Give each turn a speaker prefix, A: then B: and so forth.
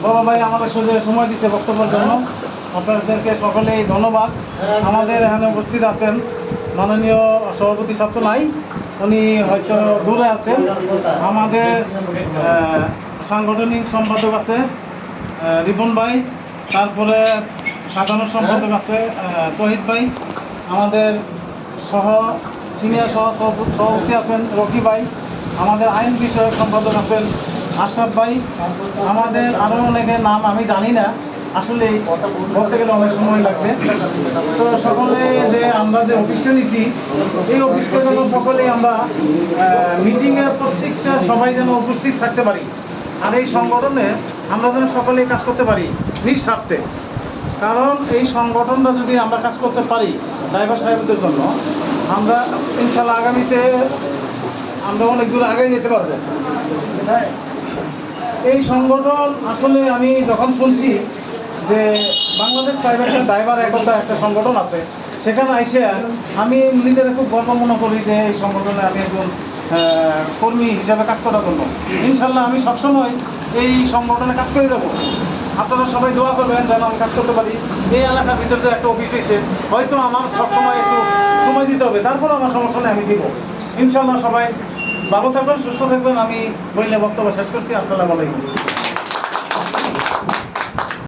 A: বাবা ভাই আমাদের সাথে সময় দিচ্ছে বক্তব্যের জন্য আপনাদেরকে সকলেই ধন্যবাদ। আমাদের এখানে উপস্থিত আছেন মাননীয় সভাপতি সাহেব তো নাই, উনি হয়তো দূরে আছেন। আমাদের সাংগঠনিক সম্পাদক আছে রিপন ভাই, তারপরে সাধারণ সম্পাদক আছে তহিদ ভাই, আমাদের সিনিয়র সভাপতি আছেন রকি ভাই, আমাদের আইন বিষয়ক সম্পাদক আছেন আশরাফ ভাই, আমাদের আরও অনেকের নাম আমি জানি না, আসলে বলতে গেলে অনেক সময় লাগবে। তো সকলে যে আমরা যে অফিসটা নিছি, এই অফিসটা যেন সকলেই আমরা মিটিংয়ে প্রত্যেকটা সবাই যেন উপস্থিত থাকতে পারি, আর এই সংগঠনে আমরা যেন সকলেই কাজ করতে পারি নিঃস্বার্থে। কারণ এই সংগঠনটা যদি আমরা কাজ করতে পারি ড্রাইভার সাহেবদের জন্য, আমরা ইনশাল্লাহ আগামীতে আমরা অনেক দূর আগে যেতে পারবো। এই সংগঠন আসলে আমি যখন শুনছি যে বাংলাদেশ প্রাইভেট ড্রাইভার একতা একটা সংগঠন আছে, সেখানে এসে আমি নিজের খুব গর্ব মনে করি যে এই সংগঠনে আমি একজন কর্মী হিসাবে কাজ করার জন্য। ইনশাল্লাহ আমি সবসময় এই সংগঠনে কাজ করে যাব। আপনারা সবাই দোয়া করবেন যেন আমি কাজ করতে পারি। এই এলাকার ভিতরে একটা অফিস হয়েছে, হয়তো আমার সবসময় একটু সময় দিতে হবে, তারপরেও আমার সমস্যা নেই, আমি দিব ইনশাল্লাহ। সবাই ভালো থাকবেন, সুস্থ থাকবেন। আমি বললে বক্তব্য শেষ করছি। আসসালামু আলাইকুম।